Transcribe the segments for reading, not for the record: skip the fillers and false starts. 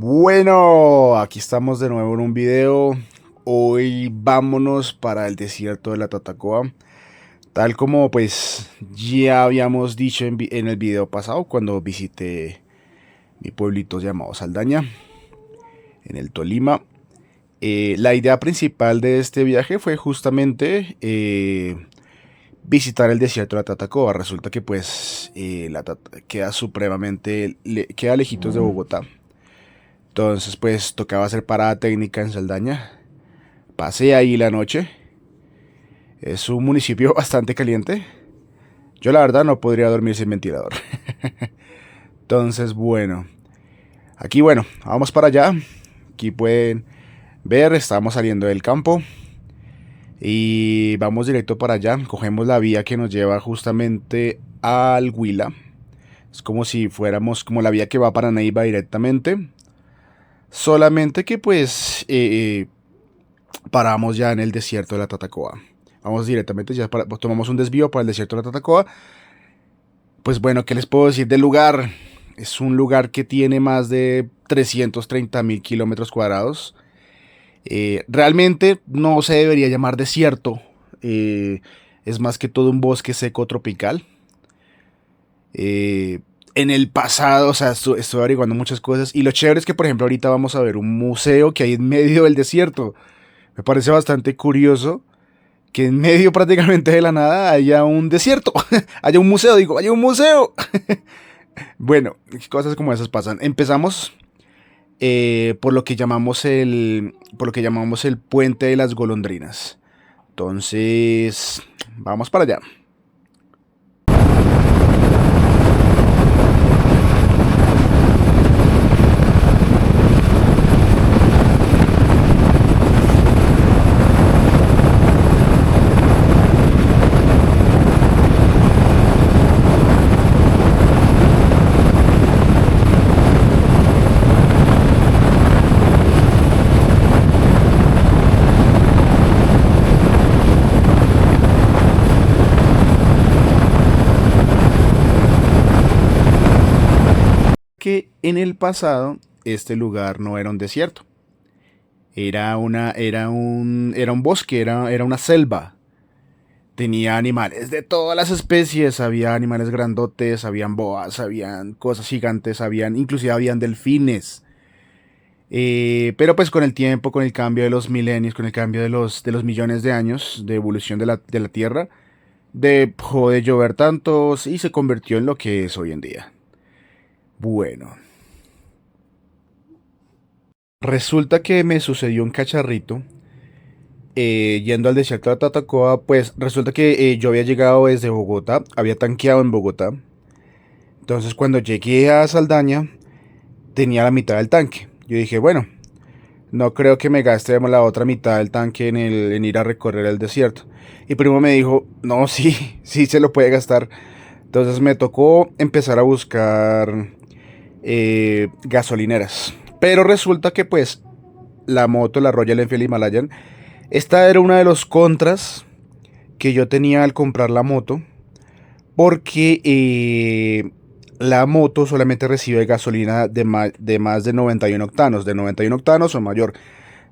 Bueno, aquí estamos de nuevo en un video. Hoy vámonos para el desierto de la Tatacoa. Tal como pues ya habíamos dicho en el video pasado cuando visité mi pueblito llamado Saldaña, en el Tolima. La idea principal de este viaje fue justamente visitar el desierto de la Tatacoa. Resulta que pues queda queda lejitos de Bogotá. Entonces pues tocaba hacer parada técnica en Saldaña. Pasé ahí la noche. Es un municipio bastante caliente. Yo la verdad no podría dormir sin ventilador. Entonces bueno, aquí bueno, vamos para allá. Aquí pueden ver, estamos saliendo del campo. Y vamos directo para allá. Cogemos la vía que nos lleva justamente al Huila. Es como si fuéramos como la vía que va para Neiva directamente. Solamente que pues paramos ya en el desierto de la Tatacoa. Vamos directamente, tomamos un desvío para el desierto de la Tatacoa. Pues bueno, ¿qué les puedo decir del lugar? Es un lugar que tiene más de 330.000 kilómetros cuadrados. Realmente no se debería llamar desierto. Es más que todo un bosque seco tropical. En el pasado, o sea, estoy averiguando muchas cosas. Y lo chévere es que, por ejemplo, ahorita vamos a ver un museo que hay en medio del desierto. Me parece bastante curioso que en medio prácticamente de la nada haya un desierto. Haya un museo, digo, haya un museo. Bueno, cosas como esas pasan. Empezamos por lo que llamamos el puente de las golondrinas. Entonces, vamos para allá. Que en el pasado este lugar no era un desierto. Era un bosque, era una selva. Tenía animales de todas las especies, había animales grandotes, habían boas, habían cosas gigantes, inclusive habían delfines. Pero pues con el tiempo, con el cambio de los milenios, con el cambio de los millones de años de evolución de la Tierra, dejó de llover tantos y se convirtió en lo que es hoy en día. Bueno, resulta que me sucedió un cacharrito. Yendo al desierto de Tatacoa, pues resulta que yo había llegado desde Bogotá, había tanqueado en Bogotá. Entonces cuando llegué a Saldaña, tenía la mitad del tanque. Yo dije, bueno, no creo que me gaste la otra mitad del tanque en ir a recorrer el desierto. Y primo me dijo, no, sí, sí se lo puede gastar. Entonces me tocó empezar a buscar gasolineras. Pero resulta que pues la moto, la Royal Enfield Himalayan, esta era una de los contras que yo tenía al comprar la moto. Porque la moto solamente recibe gasolina de más de 91 octanos, de 91 octanos o mayor.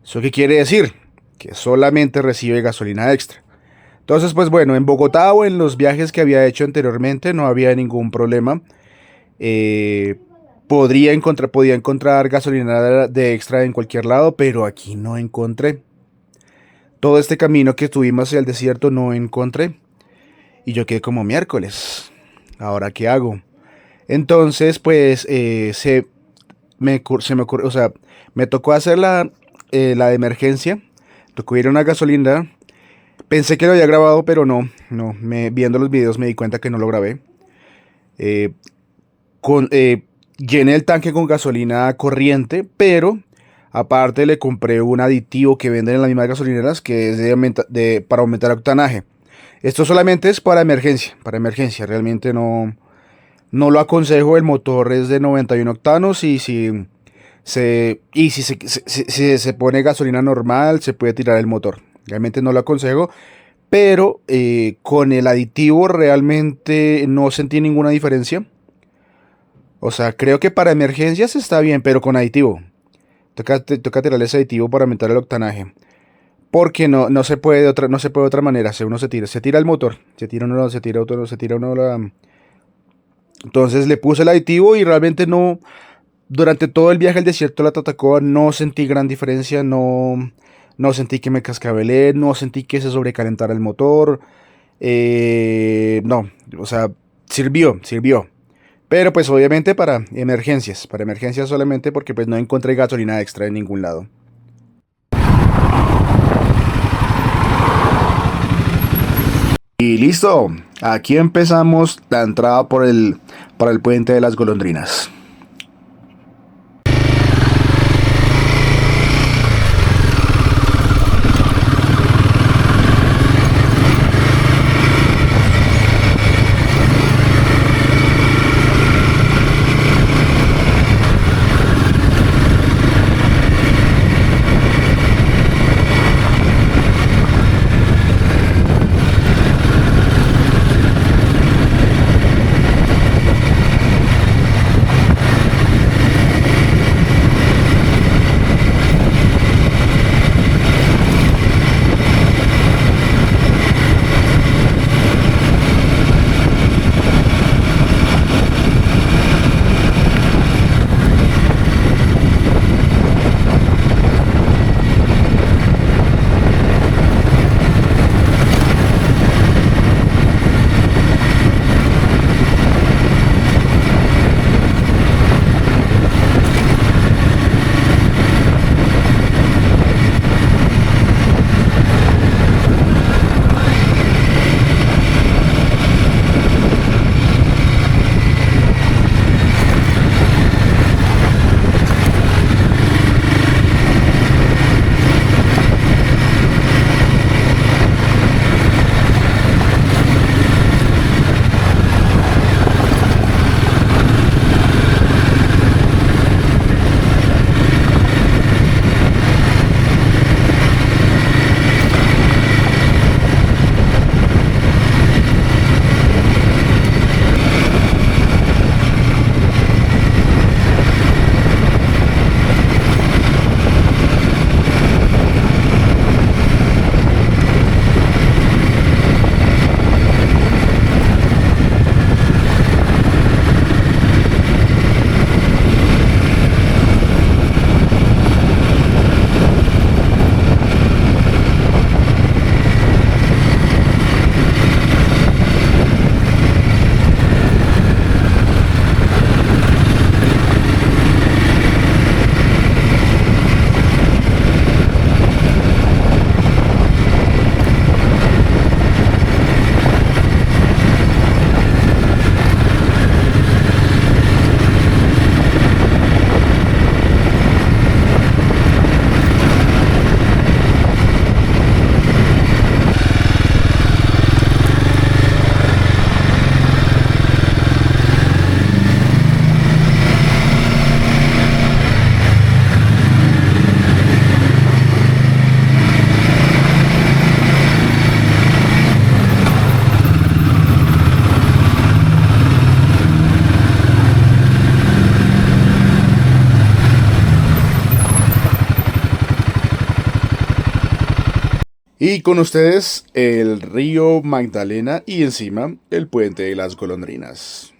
¿Eso qué quiere decir? Que solamente recibe gasolina extra. Entonces, pues bueno, en Bogotá o en los viajes que había hecho anteriormente no había ningún problema. Eh, podía encontrar gasolina de extra en cualquier lado, pero aquí no encontré. Todo este camino que estuvimos hacia el desierto no encontré. Y yo quedé como miércoles. ¿Ahora qué hago? Entonces, pues, se me ocurrió, o sea, me tocó hacer la de emergencia. Tocó ir a una gasolina. Pensé que lo había grabado, pero viendo los videos me di cuenta que no lo grabé. Eh, Llené el tanque con gasolina corriente, pero aparte le compré un aditivo que venden en las mismas gasolineras que es para aumentar octanaje. Esto solamente es para emergencia, realmente no lo aconsejo. El motor es de 91 octanos y si se pone gasolina normal se puede tirar el motor. Realmente no lo aconsejo, pero con el aditivo realmente no sentí ninguna diferencia. O sea, creo que para emergencias está bien, pero con aditivo. Toca tirarle ese aditivo para aumentar el octanaje. Porque no se puede no se puede de otra manera. Si uno se tira el motor, se tira uno la. Entonces le puse el aditivo y realmente no. Durante todo el viaje al desierto de la Tatacoa no sentí gran diferencia, no sentí que me cascabelé, no sentí que se sobrecalentara el motor. No, o sea, sirvió. Pero pues obviamente para emergencias solamente porque pues no encontré gasolina extra en ningún lado. Y listo, aquí empezamos la entrada para el puente de las golondrinas. Y con ustedes el río Magdalena y encima el puente de las golondrinas.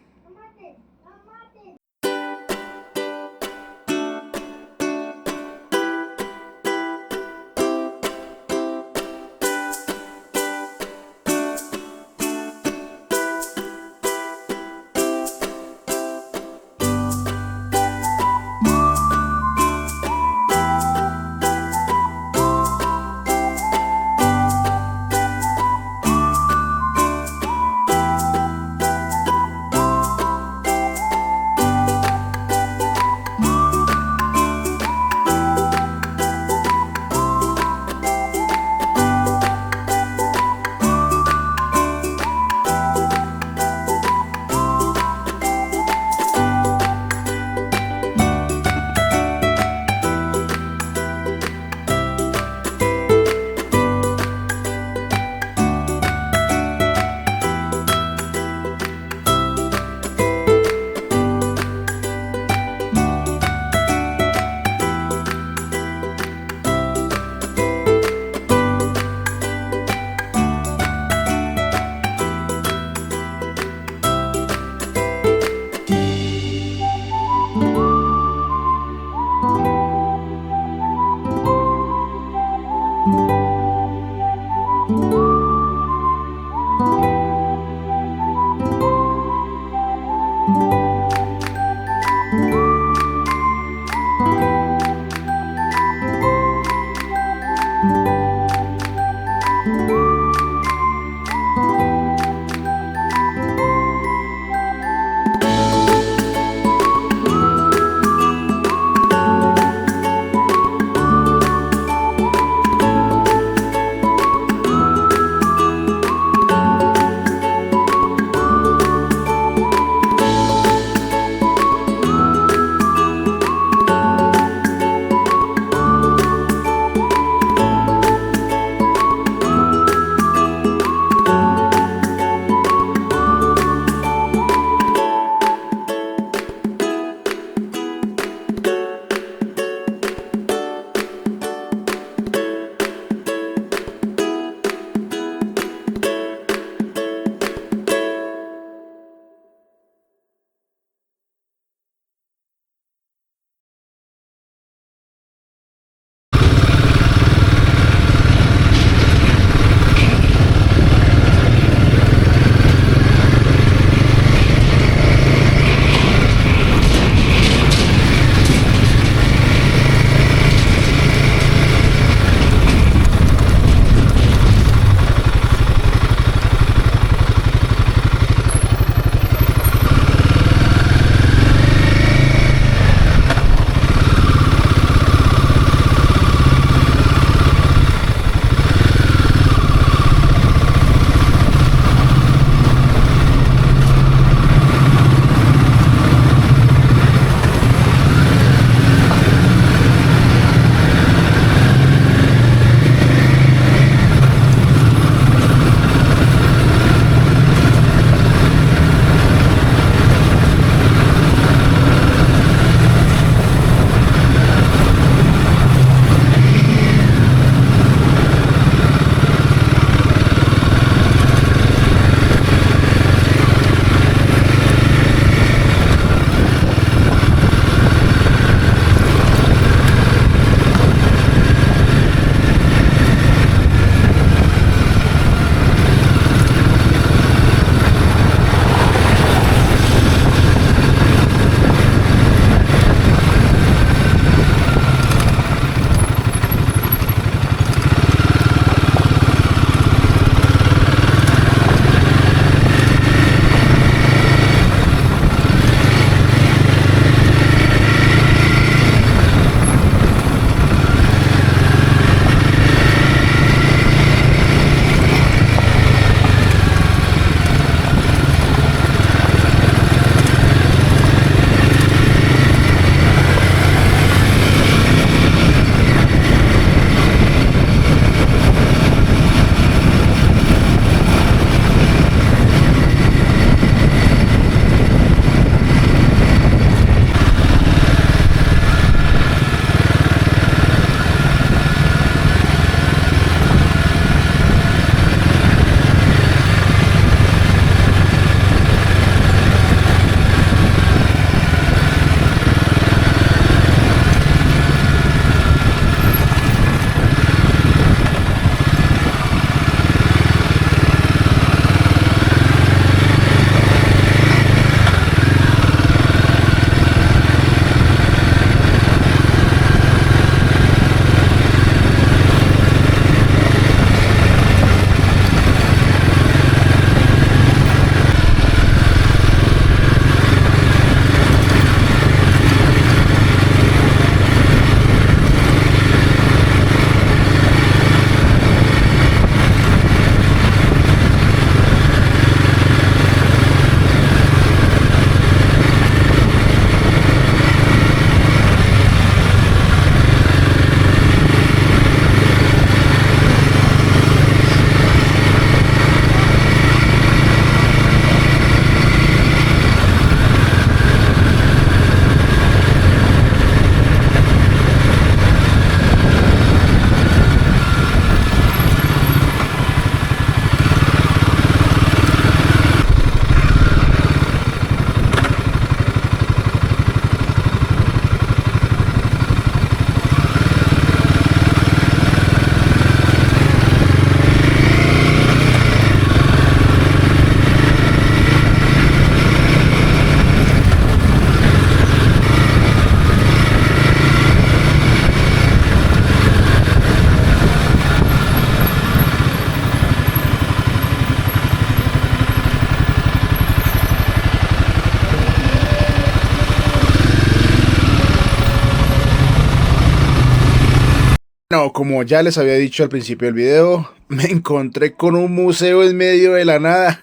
No, como ya les había dicho al principio del video, me encontré con un museo en medio de la nada.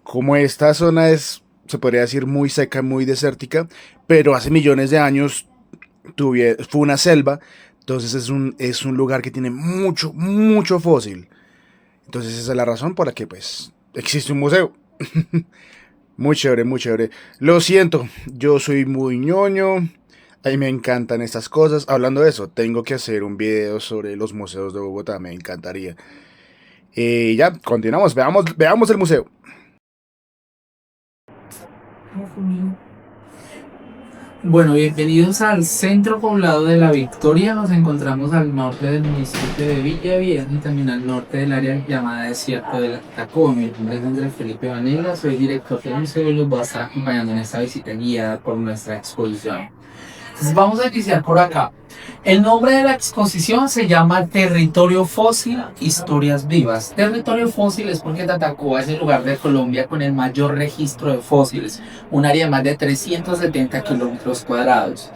Como esta zona es, se podría decir, muy seca, muy desértica, pero hace millones de años fue una selva, entonces es un lugar que tiene mucho, mucho fósil. Entonces esa es la razón por la que pues existe un museo. Muy chévere, muy chévere. Lo siento, yo soy muy ñoño. A mí me encantan estas cosas. Hablando de eso, tengo que hacer un video sobre los museos de Bogotá. Me encantaría. Ya, continuamos. Veamos el museo. Bueno, bienvenidos al centro poblado de La Victoria. Nos encontramos al norte del municipio de Villa Vieja y también al norte del área llamada Desierto de la Tatacoa. Mi nombre es Andrés Felipe Vanega, soy director del museo y los voy a estar acompañando en esta visita guiada por nuestra exposición. Entonces vamos a iniciar por acá. El nombre de la exposición se llama Territorio Fósil, Historias Vivas. Territorio Fósil es porque Tatacoa es el lugar de Colombia con el mayor registro de fósiles, un área de más de 370 kilómetros cuadrados.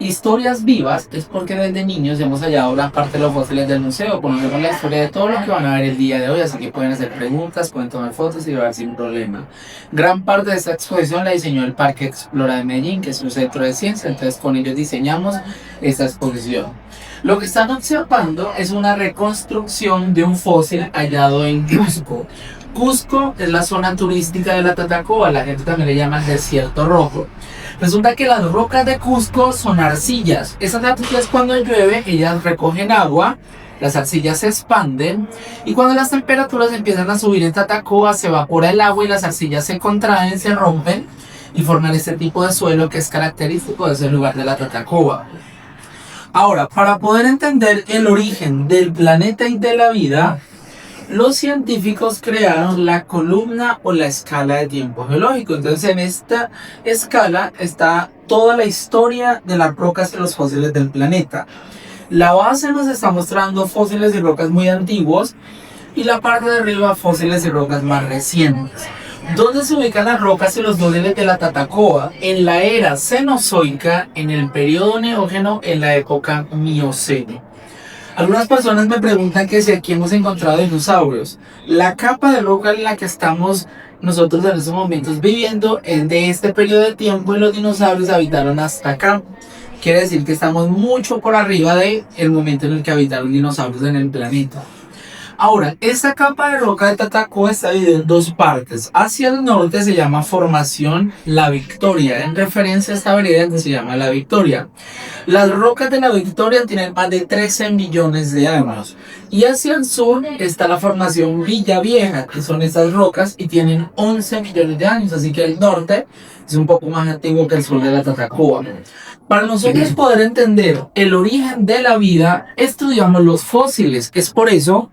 Historias Vivas es porque desde niños hemos hallado gran parte de los fósiles del museo, conocemos la historia de todo lo que van a ver el día de hoy, así que pueden hacer preguntas, pueden tomar fotos y ver sin problema. Gran parte de esta exposición la diseñó el Parque Explora de Medellín, que es un centro de ciencia, entonces con ellos diseñamos esta exposición. Lo que están observando es una reconstrucción de un fósil hallado en Cusco. Cusco es la zona turística de la Tatacoa, la gente también le llama el Desierto Rojo. Resulta que las rocas de Cusco son arcillas. Esas arcillas cuando llueve, ellas recogen agua, las arcillas se expanden y cuando las temperaturas empiezan a subir en Tatacoa se evapora el agua y las arcillas se contraen, se rompen y forman este tipo de suelo que es característico de ese lugar de la Tatacoa. Ahora, para poder entender el origen del planeta y de la vida, los científicos crearon la columna o la escala de tiempo geológico. Entonces en esta escala está toda la historia de las rocas y los fósiles del planeta. La base nos está mostrando fósiles y rocas muy antiguos y la parte de arriba fósiles y rocas más recientes. ¿Dónde se ubican las rocas y los fósiles de la Tatacoa? En la era Cenozoica, en el periodo Neógeno, en la época Mioceno. Algunas personas me preguntan que si aquí hemos encontrado dinosaurios. La capa de roca en la que estamos nosotros en estos momentos viviendo es de este periodo de tiempo y los dinosaurios habitaron hasta acá. Quiere decir que estamos mucho por arriba del momento en el que habitaron dinosaurios en el planeta. Ahora, esta capa de roca de Tatacoa está dividida en dos partes. Hacia el norte se llama Formación La Victoria, en referencia a esta vereda que se llama La Victoria. Las rocas de La Victoria tienen más de 13 millones de años. Y hacia el sur está la Formación Villa Vieja, que son estas rocas y tienen 11 millones de años. Así que el norte es un poco más antiguo que el sur de la Tatacoa. Para nosotros poder entender el origen de la vida, estudiamos los fósiles. Es por eso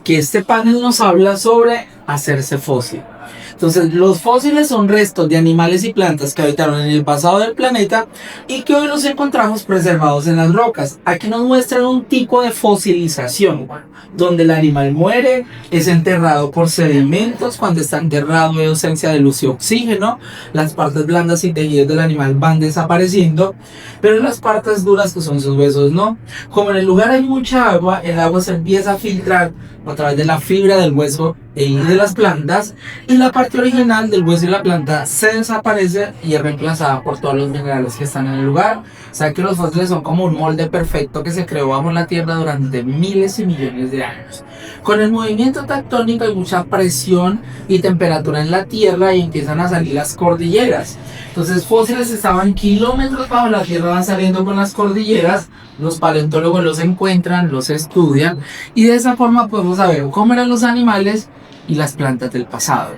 que este panel nos habla sobre hacerse fósil. Entonces, los fósiles son restos de animales y plantas que habitaron en el pasado del planeta y que hoy los encontramos preservados en las rocas. Aquí nos muestran un tipo de fosilización, donde el animal muere, es enterrado por sedimentos. Cuando está enterrado hay ausencia de luz y oxígeno, las partes blandas y tejidos del animal van desapareciendo, pero las partes duras, que son sus huesos, no. Como en el lugar hay mucha agua, el agua se empieza a filtrar a través de la fibra del hueso y de las plantas, y la parte original del hueso y la planta se desaparece y es reemplazada por todos los minerales que están en el lugar. O sea que los fósiles son como un molde perfecto que se creó bajo la tierra durante miles y millones de años. Con el movimiento tectónico hay mucha presión y temperatura en la tierra y empiezan a salir las cordilleras. Entonces fósiles estaban kilómetros bajo la tierra, van saliendo con las cordilleras. Los paleontólogos los encuentran, los estudian y de esa forma podemos saber cómo eran los animales y las plantas del pasado.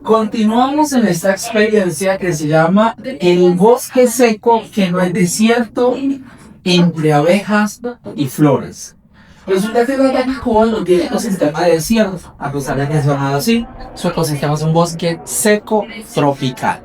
Continuamos en esta experiencia que se llama el bosque seco que no es desierto, entre abejas y flores. Resulta que la Tatacoa no tiene ecosistema de desierto, a pesar de que es llamado así. Su ecosistema es un bosque seco tropical.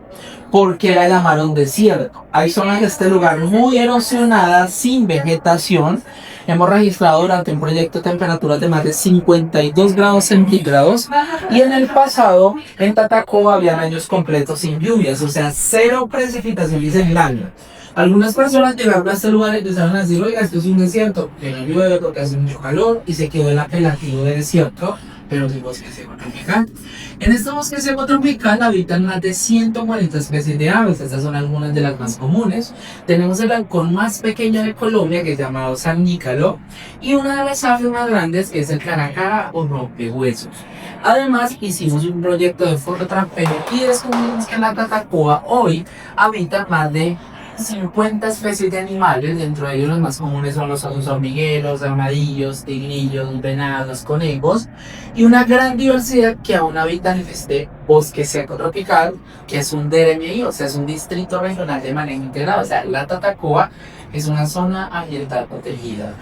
¿Por qué la llamaron desierto? Hay zonas de este lugar muy erosionadas, sin vegetación. Hemos registrado durante un proyecto temperaturas de más de 52 grados centígrados y en el pasado en Tatacoa habían años completos sin lluvias, o sea, cero precipitaciones en el año. Algunas personas llegaron a este lugar y empezaron a decir, oiga, esto es un desierto, que no llueve porque hace mucho calor, y se quedó el apelativo de desierto, pero es un bosque seco tropical. En este bosque seco tropical habitan más de 140 especies de aves, estas son algunas de las más comunes. Tenemos el halcón más pequeño de Colombia, que es llamado sanícalo, y una de las aves más grandes que es el caracara o rompehuesos. Además, hicimos un proyecto de fototrapeo y descubrimos que la tatacoa hoy habita más de 50 especies de animales, dentro de ellos los más comunes son los osos hormigueros, armadillos, tigrillos, venados, conejos, y una gran diversidad que aún habitan en este bosque seco tropical, que es un DRMI, o sea, es un distrito regional de manejo integrado, o sea, la Tatacoa es una zona ambiental protegida.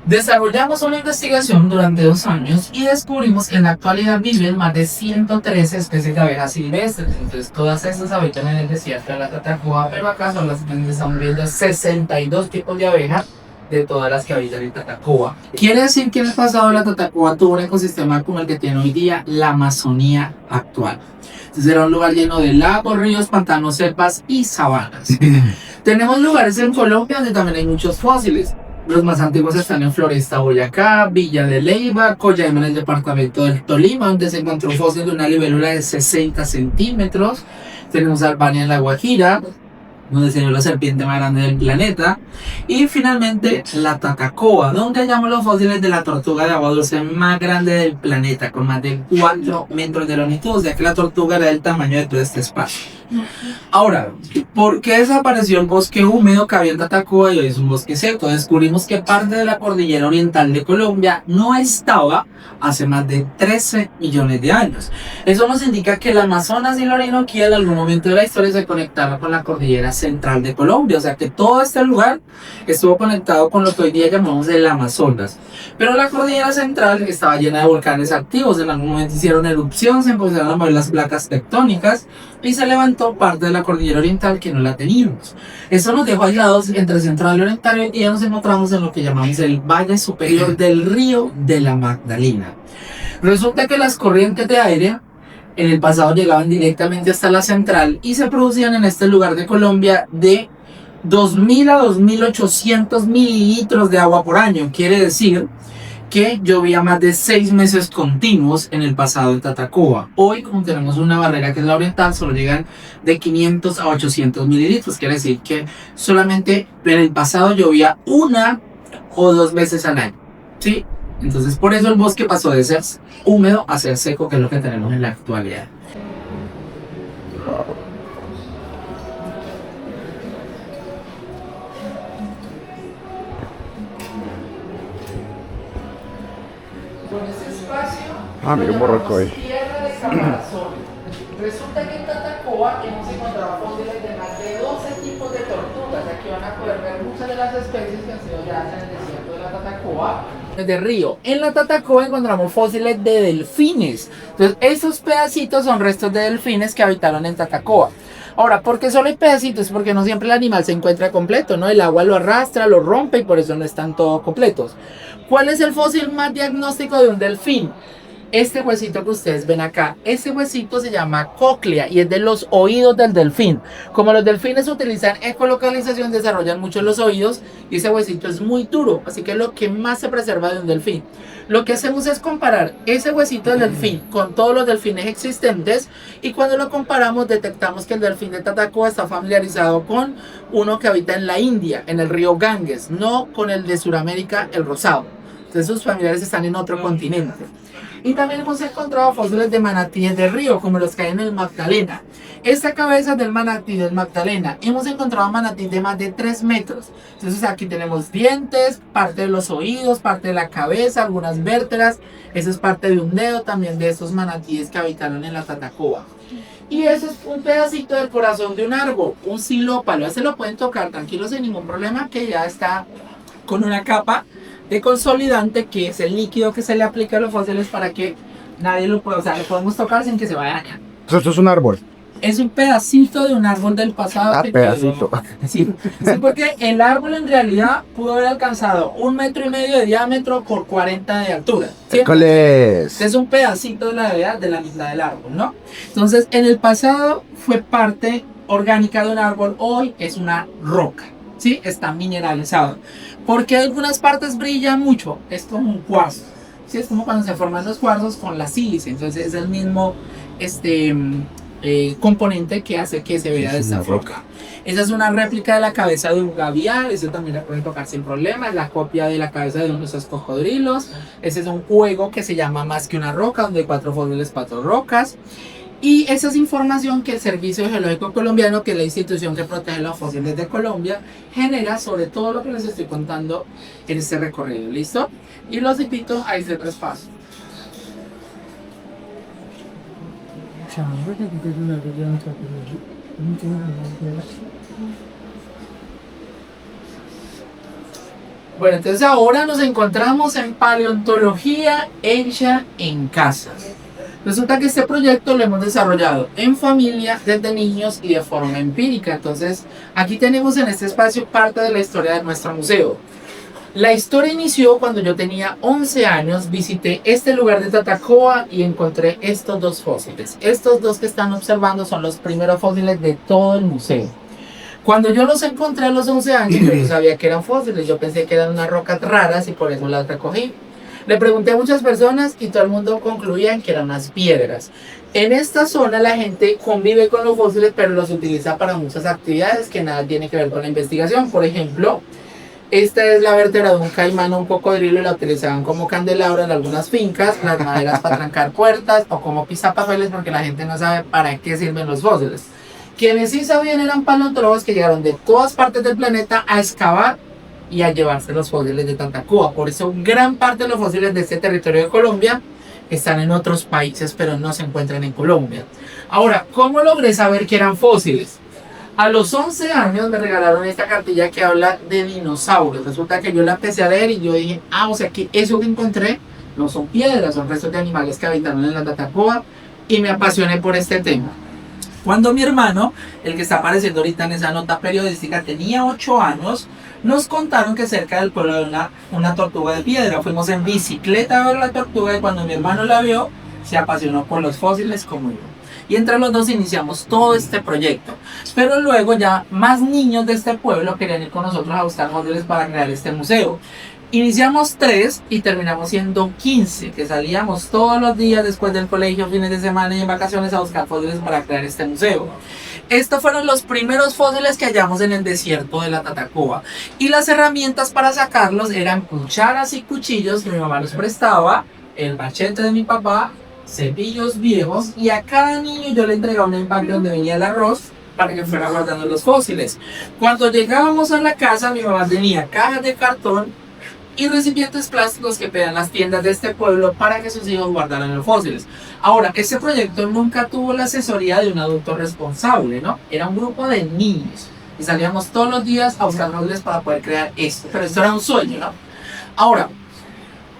Desarrollamos una investigación durante 2 años y descubrimos que en la actualidad viven más de 113 especies de abejas silvestres. Entonces, todas estas habitan en el desierto de la Tatacoa, pero acá son las que estamos viendo 62 tipos de abejas de todas las que habitan en Tatacoa. Quiere decir que en el pasado la Tatacoa tuvo un ecosistema como el que tiene hoy día la Amazonía actual. Entonces, era un lugar lleno de lagos, ríos, pantanos, selvas y sabanas. Tenemos lugares en Colombia donde también hay muchos fósiles. Los más antiguos están en Floresta, Boyacá, Villa de Leyva, Coyaima en el departamento del Tolima, donde se encontró un fósil de una libélula de 60 centímetros. Tenemos Albania en La Guajira, donde se dio la serpiente más grande del planeta. Y finalmente la Tatacoa, donde hallamos los fósiles de la tortuga de agua dulce más grande del planeta, con más de 4 metros de longitud, ya que la tortuga era del tamaño de todo este espacio. Ahora, ¿por qué desapareció el bosque húmedo que había en Tatacoa y hoy es un bosque seco? Descubrimos que parte de la cordillera oriental de Colombia no estaba hace más de 13 millones de años. Eso nos indica que el Amazonas y la Orinoquía en algún momento de la historia se conectaron con la cordillera central de Colombia, o sea que todo este lugar estuvo conectado con lo que hoy día llamamos el Amazonas. Pero la cordillera central estaba llena de volcanes activos, en algún momento hicieron erupción, se empezaron a mover las placas tectónicas y se levantó parte de la cordillera oriental que no la teníamos. Eso nos dejó aislados entre central y oriental, y hoy día nos encontramos en lo que llamamos el valle superior del río de la Magdalena. Resulta que las corrientes de aire en el pasado llegaban directamente hasta la central y se producían en este lugar de Colombia de 2.000 a 2.800 mililitros de agua por año. Quiere decir que llovía más de 6 meses continuos en el pasado en Tatacoa. Hoy, como tenemos una barrera que es la oriental, solo llegan de 500 a 800 mililitros. Quiere decir que solamente en el pasado llovía 1 o 2 veces al año, ¿sí? Entonces, por eso el bosque pasó de ser húmedo a ser seco, que es lo que tenemos en la actualidad. Con este espacio, mira un borroco ahí. tierra de caparazón. Resulta que en Tatacoa hemos encontrado fósiles de más de 12 tipos de tortugas. Aquí van a poder ver muchas de las especies que han sido halladas en el desierto de la Tatacoa. De río. En la Tatacoa encontramos fósiles de delfines. Entonces, esos pedacitos son restos de delfines que habitaron en Tatacoa. Ahora, ¿por qué solo hay pedacitos? Porque no siempre el animal se encuentra completo, ¿no? El agua lo arrastra, lo rompe y por eso no están todos completos. ¿Cuál es el fósil más diagnóstico de un delfín? Este huesito que ustedes ven acá, ese huesito se llama cóclea y es de los oídos del delfín. Como los delfines utilizan ecolocalización, desarrollan mucho los oídos y ese huesito es muy duro, así que es lo que más se preserva de un delfín. Lo que hacemos es comparar ese huesito del delfín con todos los delfines existentes y cuando lo comparamos detectamos que el delfín de Tatacoa está familiarizado con uno que habita en la India, en el río Ganges, no con el de Sudamérica, el rosado. Entonces sus familiares están en otro continente. Y también hemos encontrado fósiles de manatíes de río, como los que hay en el Magdalena. Esta cabeza del manatí del Magdalena, hemos encontrado manatí de más de 3 metros. Entonces aquí tenemos dientes, parte de los oídos, parte de la cabeza, algunas vértebras. Eso es parte de un dedo también de estos manatíes que habitaron en la Tatacoa. Y eso es un pedacito del corazón de un árbol, un xilópalo. Ese lo pueden tocar tranquilos sin ningún problema, que ya está con una capa de consolidante, que es el líquido que se le aplica a los fósiles para que nadie lo pueda, o sea, lo podemos tocar sin que se vaya acá. Esto es un árbol. Es un pedacito de un árbol del pasado. Pedacito. Sí, porque el árbol en realidad pudo haber alcanzado 1,5 metros de diámetro por 40 de altura. ¿Sí? Es un pedacito de la mitad del árbol, ¿no? Entonces, en el pasado fue parte orgánica de un árbol, hoy es una roca, ¿sí? Está mineralizado. Porque algunas partes brillan mucho, es como un cuarzo, ¿sí? Es como cuando se forman los cuarzos con la sílice, entonces es el mismo componente que hace que se vea de esta roca. Esa es una réplica de la cabeza de un gavial, eso también la pueden tocar sin problema, es la copia de la cabeza de uno de esos cocodrilos. Ese es un juego que se llama Más que una roca, donde hay 4 fósiles, 4 rocas. Y esa es información que el Servicio Geológico Colombiano, que es la institución que protege los fósiles de Colombia, genera sobre todo lo que les estoy contando en este recorrido. ¿Listo? Y los invito a este traspaso. Bueno, entonces ahora nos encontramos en paleontología hecha en casa. Resulta que este proyecto lo hemos desarrollado en familia, desde niños y de forma empírica. Entonces, aquí tenemos en este espacio parte de la historia de nuestro museo. La historia inició cuando yo tenía 11 años, visité este lugar de Tatacoa y encontré estos 2 fósiles. Estos 2 que están observando son los primeros fósiles de todo el museo. Cuando yo los encontré a los 11 años, yo no sabía que eran fósiles, yo pensé que eran unas rocas raras y por eso las recogí. Le pregunté a muchas personas y todo el mundo concluía que eran unas piedras. En esta zona la gente convive con los fósiles, pero los utiliza para muchas actividades que nada tiene que ver con la investigación. Por ejemplo, esta es la vértebra de un caimán o un cocodrilo y la utilizaban como candelabro en algunas fincas, las maderas para trancar puertas o como pisapapeles porque la gente no sabe para qué sirven los fósiles. Quienes sí sabían eran paleontólogos que llegaron de todas partes del planeta a excavar y a llevarse los fósiles de Tatacoa. Por eso gran parte de los fósiles de este territorio de Colombia están en otros países, pero no se encuentran en Colombia. Ahora, ¿cómo logré saber que eran fósiles? A los 11 años me regalaron esta cartilla que habla de dinosaurios. Resulta que yo la empecé a leer y yo dije, o sea que eso que encontré no son piedras, son restos de animales que habitaron en la Tatacoa, y me apasioné por este tema. Cuando mi hermano, el que está apareciendo ahorita en esa nota periodística, tenía 8 años, nos contaron que cerca del pueblo había una tortuga de piedra. Fuimos en bicicleta a ver la tortuga y cuando mi hermano la vio, se apasionó por los fósiles como yo. Y entre los dos iniciamos todo este proyecto. Pero luego ya más niños de este pueblo querían ir con nosotros a buscar fósiles para crear este museo. Iniciamos 3 y terminamos siendo 15, que salíamos todos los días después del colegio, fines de semana y en vacaciones a buscar fósiles para crear este museo. Estos fueron los primeros fósiles que hallamos en el desierto de la Tatacoa. Y las herramientas para sacarlos eran cucharas y cuchillos que mi mamá nos prestaba, el machete de mi papá, cepillos viejos, y a cada niño yo le entregaba un empaque donde venía el arroz para que fuera guardando los fósiles. Cuando llegábamos a la casa, mi mamá tenía cajas de cartón y recipientes plásticos que pedían las tiendas de este pueblo para que sus hijos guardaran los fósiles. Ahora, este proyecto nunca tuvo la asesoría de un adulto responsable, ¿no? Era un grupo de niños y salíamos todos los días a buscar fósiles para poder crear esto, pero esto era un sueño, ¿no? Ahora,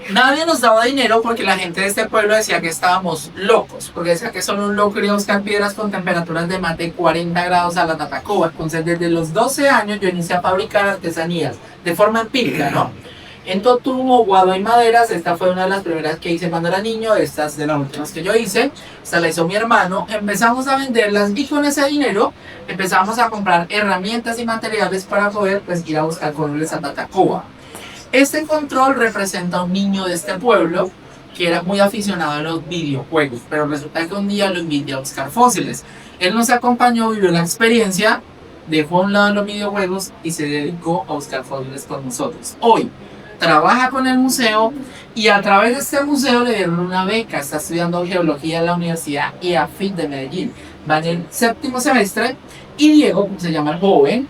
nadie nos daba dinero porque la gente de este pueblo decía que estábamos locos, porque decía que solo un loco iría a buscar piedras con temperaturas de más de 40 grados a la Tatacoa. Entonces, desde los 12 años yo inicié a fabricar artesanías de forma empírica, ¿no? En totumo, guado y maderas. Esta fue una de las primeras que hice cuando era niño. Estas de las últimas que yo hice. Esta la hizo mi hermano. Empezamos a venderlas y con ese dinero empezamos a comprar herramientas y materiales para poder ir a buscar fósiles a Tatacoa. Este control representa a un niño de este pueblo que era muy aficionado a los videojuegos, pero resulta que un día lo invité a buscar fósiles. Él nos acompañó, vivió la experiencia, dejó a un lado los videojuegos y se dedicó a buscar fósiles con nosotros. Hoy trabaja con el museo y a través de este museo le dieron una beca. Está estudiando geología en la Universidad IAFIT de Medellín. Va en el 7º semestre y Diego, como se llama el joven,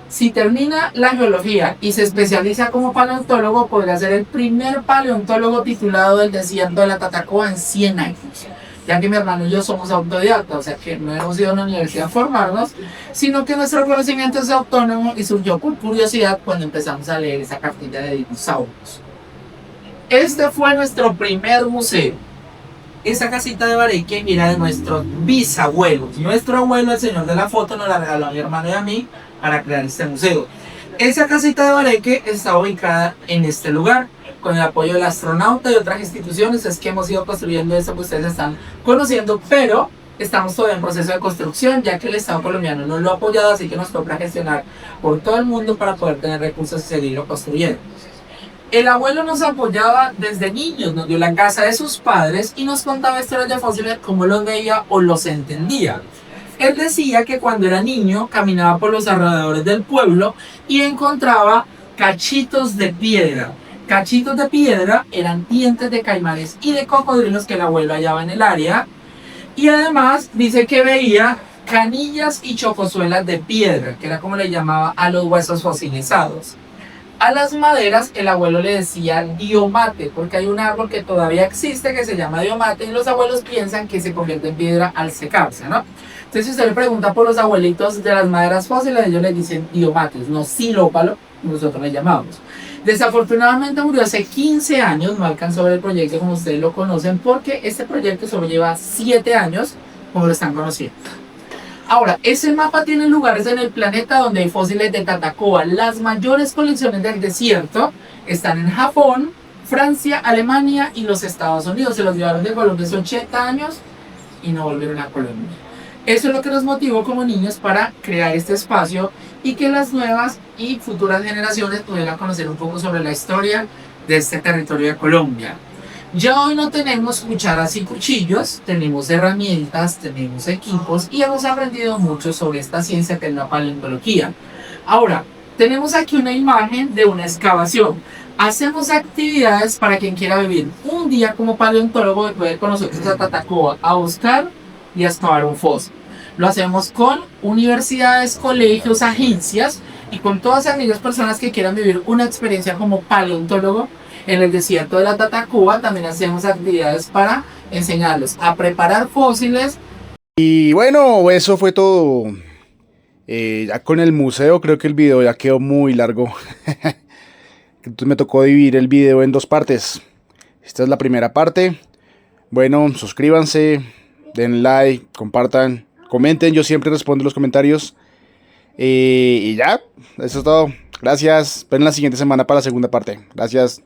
si termina la geología y se especializa como paleontólogo, podría ser el primer paleontólogo titulado del desierto de la Tatacoa en 100 años. Ya que mi hermano y yo somos autodidactas, o sea que no hemos ido a una universidad a formarnos, sino que nuestro conocimiento es autónomo y surgió por curiosidad cuando empezamos a leer esa cartilla de dinosaurios. Este fue nuestro primer museo. Esa casita de Bareque era de nuestros bisabuelos. Nuestro abuelo, el señor de la foto, nos la regaló a mi hermano y a mí para crear este museo. Esa casita de Bareque está ubicada en este lugar. Con el apoyo del astronauta y otras instituciones es que hemos ido construyendo esto que ustedes están conociendo, pero estamos todavía en proceso de construcción, ya que el Estado colombiano no lo ha apoyado, así que nos toca gestionar por todo el mundo para poder tener recursos y seguirlo construyendo. El abuelo nos apoyaba desde niños, nos dio la casa de sus padres y nos contaba historias de fósiles como los veía o los entendía. Él decía que cuando era niño caminaba por los alrededores del pueblo y encontraba cachitos de piedra. Cachitos de piedra eran dientes de caimanes y de cocodrilos que el abuelo hallaba en el área. Y además dice que veía canillas y chocosuelas de piedra, que era como le llamaba a los huesos fosilizados. A las maderas el abuelo le decía diomate, porque hay un árbol que todavía existe que se llama diomate y los abuelos piensan que se convierte en piedra al secarse, ¿no? Entonces si usted le pregunta por los abuelitos de las maderas fósiles, ellos le dicen diomates, no silópalo, nosotros le llamamos. Desafortunadamente murió hace 15 años, no alcanzó a ver el proyecto como ustedes lo conocen, porque este proyecto solo lleva 7 años, como lo están conociendo. Ahora, ese mapa tiene lugares en el planeta donde hay fósiles de Tatacoa. Las mayores colecciones del desierto están en Japón, Francia, Alemania y los Estados Unidos. Se los llevaron de Colombia hace 80 años y no volvieron a Colombia. Eso es lo que nos motivó como niños para crear este espacio y que las nuevas y futuras generaciones pudieran conocer un poco sobre la historia de este territorio de Colombia. Ya hoy no tenemos cucharas y cuchillos, tenemos herramientas, tenemos equipos y hemos aprendido mucho sobre esta ciencia que es la paleontología. Ahora, tenemos aquí una imagen de una excavación. Hacemos actividades para quien quiera vivir un día como paleontólogo y poder con nosotros a Tatacoa a buscar y a excavar un fósil. Lo hacemos con universidades, colegios, agencias y con todas aquellas personas que quieran vivir una experiencia como paleontólogo. En el desierto de la Tatacoa también hacemos actividades para enseñarlos a preparar fósiles. Y bueno, eso fue todo. Ya con el museo creo que el video ya quedó muy largo. Entonces me tocó dividir el video en 2 partes. Esta es la primera parte. Bueno, suscríbanse, den like, compartan, comenten. Yo siempre respondo los comentarios. Y ya, eso es todo. Gracias. Esperen la siguiente semana para la segunda parte. Gracias.